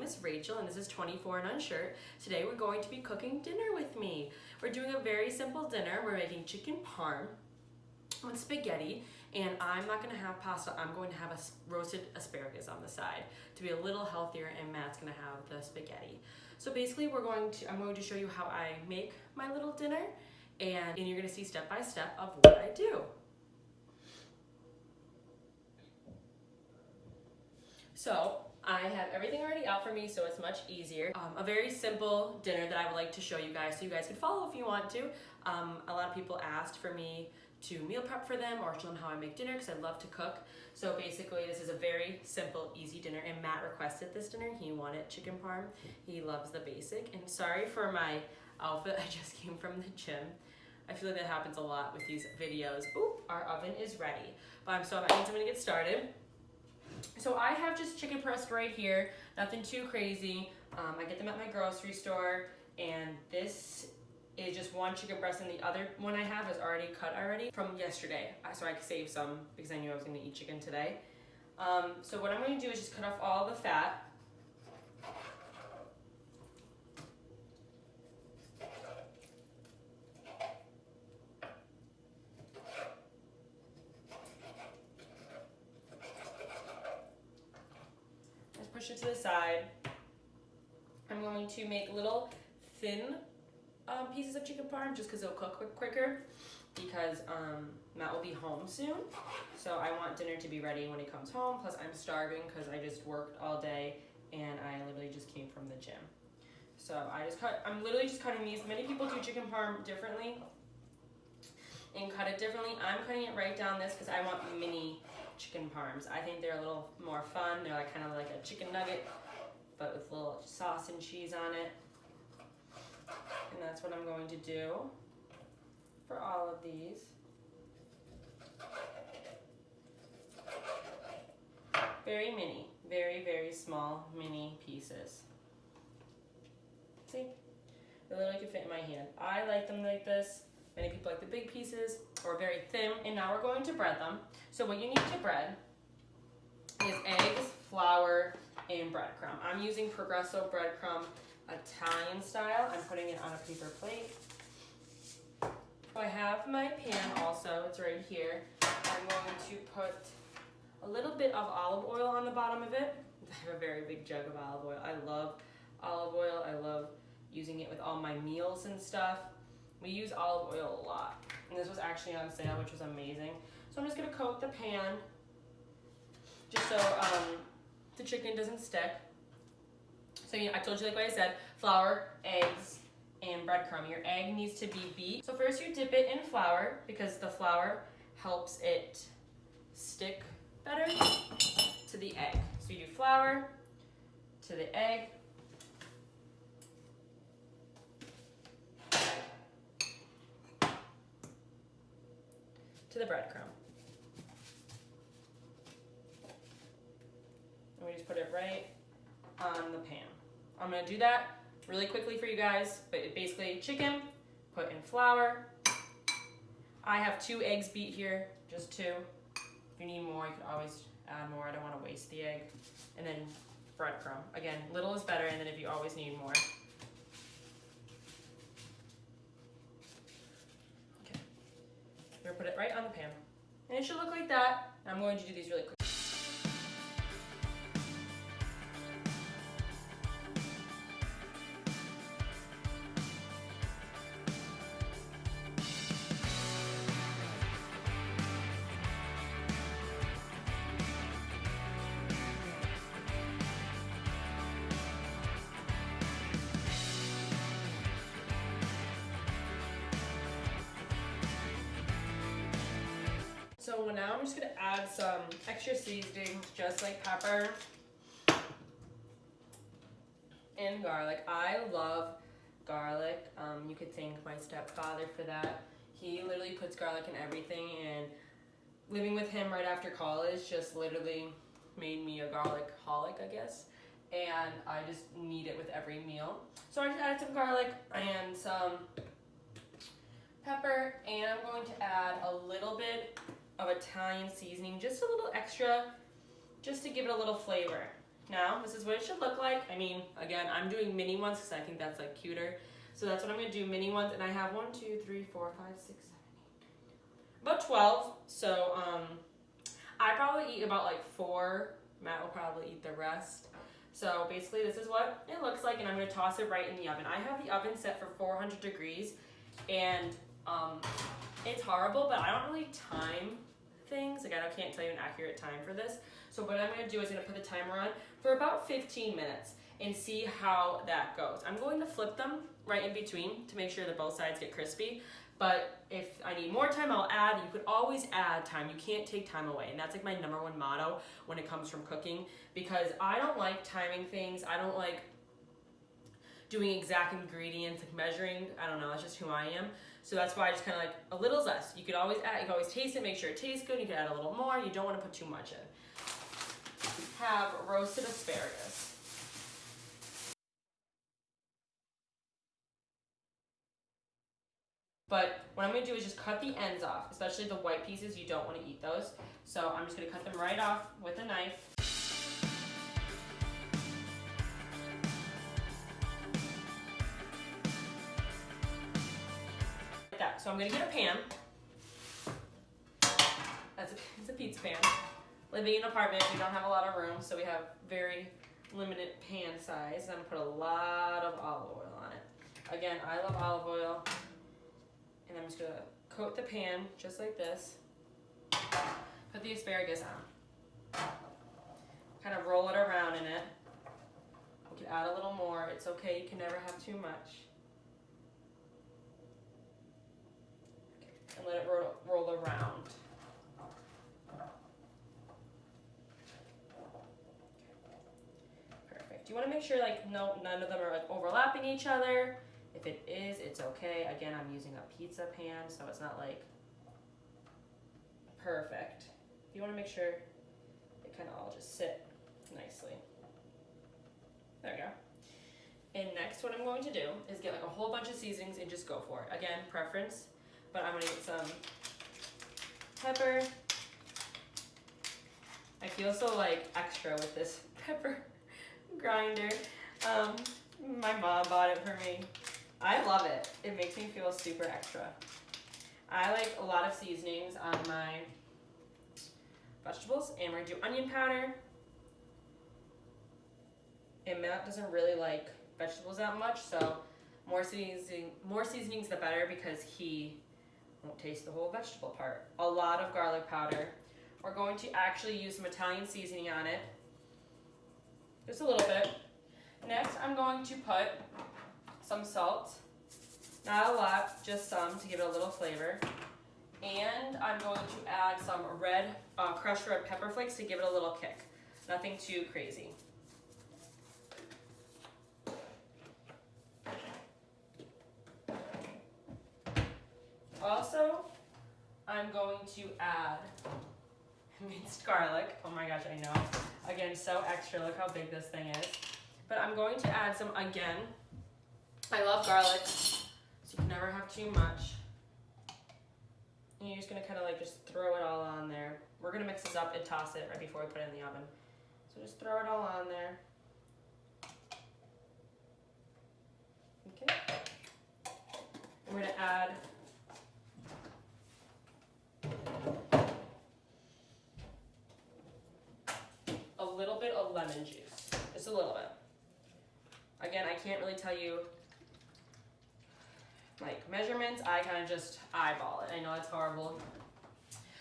is Rachel and this is 24 and Unsure. Today we're going to be cooking dinner with me. We're doing a very simple dinner. We're making chicken parm with spaghetti, and I'm not going to have pasta. I'm going to have a roasted asparagus on the side to be a little healthier, and Matt's going to have the spaghetti. So basically I'm going to show you how I make my little dinner, and you're going to see step by step of what I do. So I have everything already out for me, so it's much easier. A very simple dinner that I would like to show you guys, so you guys can follow if you want to. A lot of people asked for me to meal prep for them or show them how I make dinner because I love to cook. So basically this is a very simple, easy dinner, and Matt requested this dinner. He wanted chicken parm. He loves the basic. And sorry for my outfit, I just came from the gym. I feel like that happens a lot with these videos. Oop, our oven is ready. So that means I'm gonna get started. So I have just chicken breast right here, nothing too crazy. I get them at my grocery store, and this is just one chicken breast, and the other one I have is already cut from yesterday, so I could save some because I knew I was going to eat chicken today. So what I'm going to do is just cut off all the fat. Push it to the side. I'm going to make little thin pieces of chicken parm just because it'll cook quicker, because Matt will be home soon. So I want dinner to be ready when he comes home. Plus I'm starving because I just worked all day and I literally just came from the gym. So I'm literally just cutting these. Many people do chicken parm differently and cut it differently. I'm cutting it right down this because I want mini chicken parms. I think they're a little more fun. They're like kind of like a chicken nugget, but with a little sauce and cheese on it. And that's what I'm going to do for all of these. Very mini, very, very small mini pieces. See? They literally can fit in my hand. I like them like this. Many people like the big pieces or very thin. And now we're going to bread them. So what you need to bread is eggs, flour, and breadcrumb. I'm using Progresso breadcrumb Italian style. I'm putting it on a paper plate. I have my pan also, it's right here. I'm going to put a little bit of olive oil on the bottom of it. I have a very big jug of olive oil. I love olive oil. I love using it with all my meals and stuff. We use olive oil a lot. And this was actually on sale, which was amazing. So I'm just gonna coat the pan just so the chicken doesn't stick. So I told you, like what I said, flour, eggs, and breadcrumb. Your egg needs to be beat. So first you dip it in flour because the flour helps it stick better to the egg. So you do flour to the egg, to the breadcrumb. And we just put it right on the pan. I'm gonna do that really quickly for you guys, but basically chicken, put in flour. I have 2 eggs beat here, just 2. If you need more, you can always add more. I don't wanna waste the egg. And then breadcrumb. Again, little is better, and then if you always need more. Okay, we're gonna put it right on the pan. And it should look like that. I'm going to do these really quick. So now I'm just gonna add some extra seasonings, just like pepper and garlic. I love garlic. You could thank my stepfather for that. He literally puts garlic in everything, and living with him right after college just literally made me a garlic-holic, I guess. And I just need it with every meal. So I just added some garlic and some pepper, and I'm going to add a little bit of Italian seasoning, just a little extra, just to give it a little flavor. Now, this is what it should look like. I mean, again, I'm doing mini ones because I think that's like cuter. So that's what I'm gonna do, mini ones. And I have 1, 2, 3, 4, 5, 6, 7, 8, about 12. So I probably eat about like 4. Matt will probably eat the rest. So basically this is what it looks like, and I'm gonna toss it right in the oven. I have the oven set for 400 degrees, and it's horrible, but I don't really time things. Again, I can't tell you an accurate time for this. So what I'm gonna do is I'm gonna put the timer on for about 15 minutes and see how that goes. I'm going to flip them right in between to make sure that both sides get crispy. But if I need more time, I'll add. You could always add time. You can't take time away. And that's like my #1 motto when it comes from cooking, because I don't like timing things. I don't like doing exact ingredients, like measuring. I don't know, that's just who I am. So that's why I just kind of like a little less. You could always add, you can always taste it, make sure it tastes good. You can add a little more. You don't want to put too much in. Have roasted asparagus. But what I'm going to do is just cut the ends off, especially the white pieces. You don't want to eat those. So I'm just going to cut them right off with a knife. Like that. So I'm going to get a pan. It's a pizza pan. Living in an apartment, we don't have a lot of room, so we have very limited pan size. I'm going to put a lot of olive oil on it. Again, I love olive oil. And I'm just gonna coat the pan just like this. Put the asparagus on. Kind of roll it around in it. You can add a little more. It's okay, you can never have too much. And let it roll around. Perfect. You want to make sure like none of them are like overlapping each other. If it is, it's okay. Again, I'm using a pizza pan, so it's not like perfect. You want to make sure it kind of all just sit nicely. There we go. And next, what I'm going to do is get like a whole bunch of seasonings and just go for it. Again, preference, but I'm gonna get some pepper. I feel so like extra with this pepper grinder. My mom bought it for me. I love it. It makes me feel super extra. I like a lot of seasonings on my vegetables, and we're gonna do onion powder. And Matt doesn't really like vegetables that much, so more seasonings the better, because he won't taste the whole vegetable part. A lot of garlic powder. We're going to actually use some Italian seasoning on it. Just a little bit. Next, I'm going to put some salt, not a lot, just some to give it a little flavor. And I'm going to add some crushed red pepper flakes to give it a little kick. Nothing too crazy. Also, I'm going to add minced garlic. Oh my gosh, I know. Again, so extra. Look how big this thing is. But I'm going to add some again. I love garlic, so you can never have too much. And you're just gonna kind of like just throw it all on there. We're gonna mix this up and toss it right before we put it in the oven. So just throw it all on there. Okay. We're gonna add a little bit of lemon juice, just a little bit. Again, I can't really tell you like measurements. I kind of just eyeball it. I know it's horrible.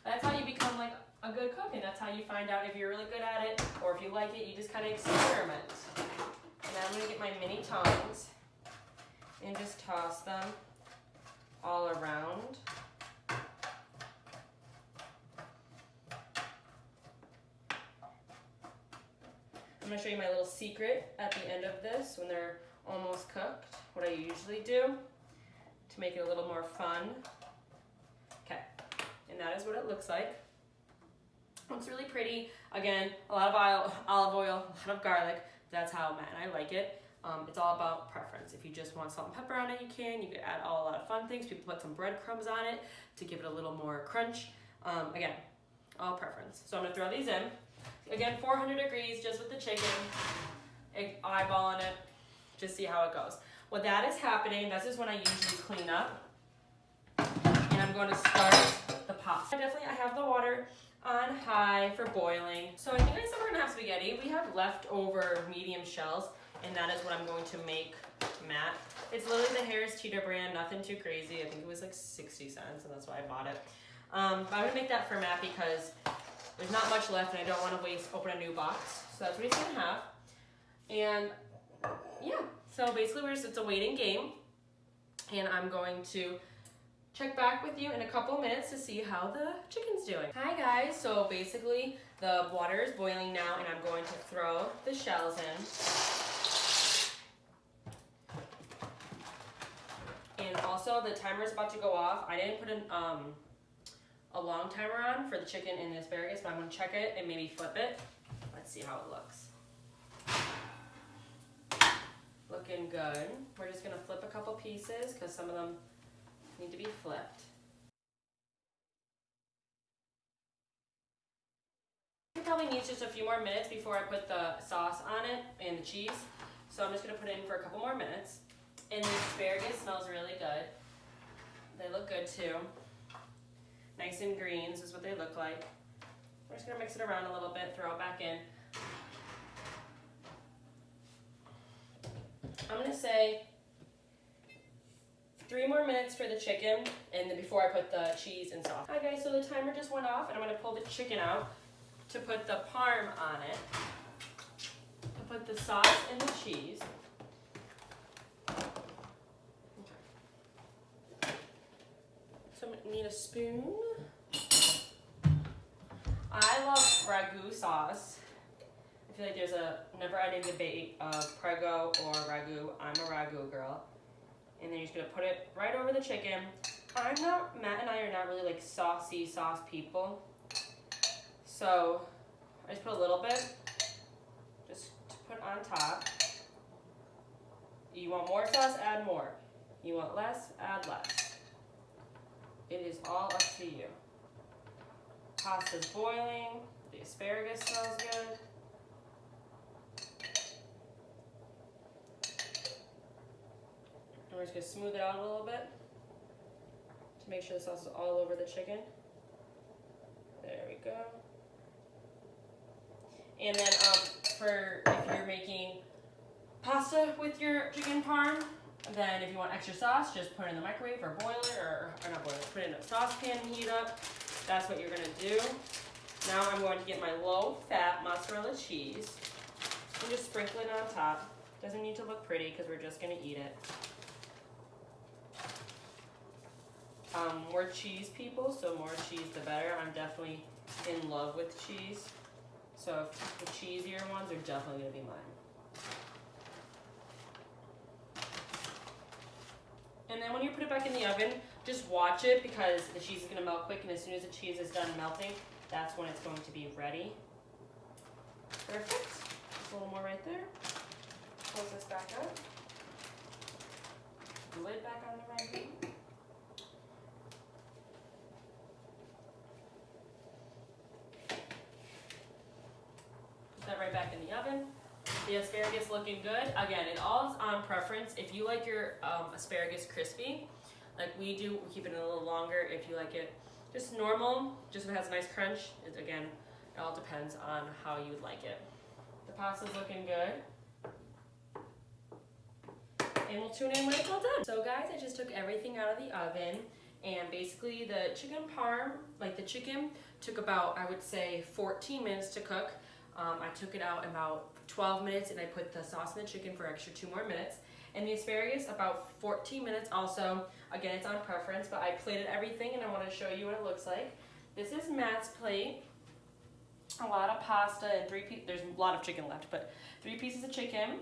That's how you become like a good cook, and that's how you find out if you're really good at it or if you like it. You just kind of experiment. And then I'm gonna get my mini tongs and just toss them all around. I'm gonna show you my little secret at the end of this when they're almost cooked, what I usually do to make it a little more fun. Okay, and that is what it looks like. Looks really pretty. Again, a lot of olive oil, a lot of garlic. That's how Matt and I like it. It's all about preference. If you just want salt and pepper on it, you can. You could add a lot of fun things. People put some breadcrumbs on it to give it a little more crunch. Again, all preference. So I'm gonna throw these in. Again, 400 degrees just with the chicken, eyeballing it, just see how it goes. When that is happening, this is when I usually clean up. And I'm going to start the pasta. I have the water on high for boiling. So I think I said we're gonna have spaghetti. We have leftover medium shells, and that is what I'm going to make Matt. It's literally the Harris Teeter brand, nothing too crazy. I think it was like 60 cents, and that's why I bought it. But I'm gonna make that for Matt because there's not much left, and I don't want to open a new box. So that's what he's gonna have. And yeah, so basically it's a waiting game, and I'm going to check back with you in a couple minutes to see how the chicken's doing. Hi guys, so basically the water is boiling now, and I'm going to throw the shells in. And also the timer is about to go off. I didn't put a long timer on for the chicken and the asparagus, but I'm gonna check it and maybe flip it. Let's see how it looks. Looking good. We're just gonna flip a couple pieces because some of them need to be flipped. It probably needs just a few more minutes before I put the sauce on it and the cheese. So I'm just gonna put it in for a couple more minutes. And the asparagus smells really good. They look good too. Nice and green, this is what they look like. We're just gonna mix it around a little bit, throw it back in. I'm gonna say 3 more minutes for the chicken, and then before I put the cheese and sauce. Hi guys, so the timer just went off, and I'm gonna pull the chicken out to put the parm on it, to put the sauce and the cheese. Okay. So I'm gonna need a spoon. I love ragu sauce. I feel like there's a never-ending debate of prego or ragu. I'm a ragu girl. And then you're just gonna put it right over the chicken. Matt and I are not really like saucy sauce people. So I just put a little bit, just to put on top. You want more sauce, add more. You want less, add less. It is all up to you. Pasta's boiling, the asparagus smells good. We're just gonna smooth it out a little bit to make sure the sauce is all over the chicken. There we go. And then if you're making pasta with your chicken parm, then if you want extra sauce, just put it in the microwave or boil it, or not boil it, put it in a saucepan and heat up. That's what you're gonna do. Now I'm going to get my low-fat mozzarella cheese and just sprinkle it on top. Doesn't need to look pretty because we're just gonna eat it. We're cheese people, so more cheese the better. I'm definitely in love with cheese. So the cheesier ones are definitely gonna be mine. And then when you put it back in the oven, just watch it because the cheese is gonna melt quick, and as soon as the cheese is done melting, that's when it's going to be ready. Perfect. Just a little more right there. Close this back up. Lid back on the ragu. Put that right back in the oven. The asparagus looking good. Again, it all is on preference. If you like your asparagus crispy, like we do, we keep it a little longer. If you like it just normal, just so it has a nice crunch, again, it all depends on how you would like it. The pasta's looking good. And we'll tune in when it's all done. So guys, I just took everything out of the oven, and basically the chicken parm, like the chicken, took about, I would say, 14 minutes to cook. I took it out in about 12 minutes, and I put the sauce in the chicken for extra 2 more minutes. And the asparagus, about 14 minutes also. Again, it's on preference, but I plated everything, and I want to show you what it looks like. This is Matt's plate. A lot of pasta and there's a lot of chicken left, but 3 pieces of chicken.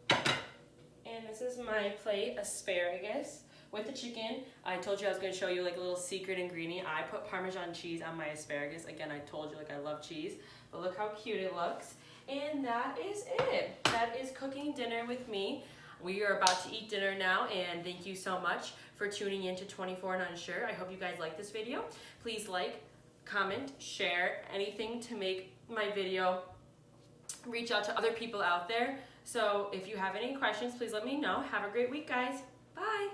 And this is my plate, asparagus with the chicken. I told you I was going to show you like a little secret ingredient. I put Parmesan cheese on my asparagus. Again, I told you like I love cheese, but look how cute it looks. And that is it. That is cooking dinner with me. We are about to eat dinner now, and thank you so much for tuning in to 24 and Unsure. I hope you guys like this video. Please like, comment, share, anything to make my video reach out to other people out there. So if you have any questions, please let me know. Have a great week, guys. Bye.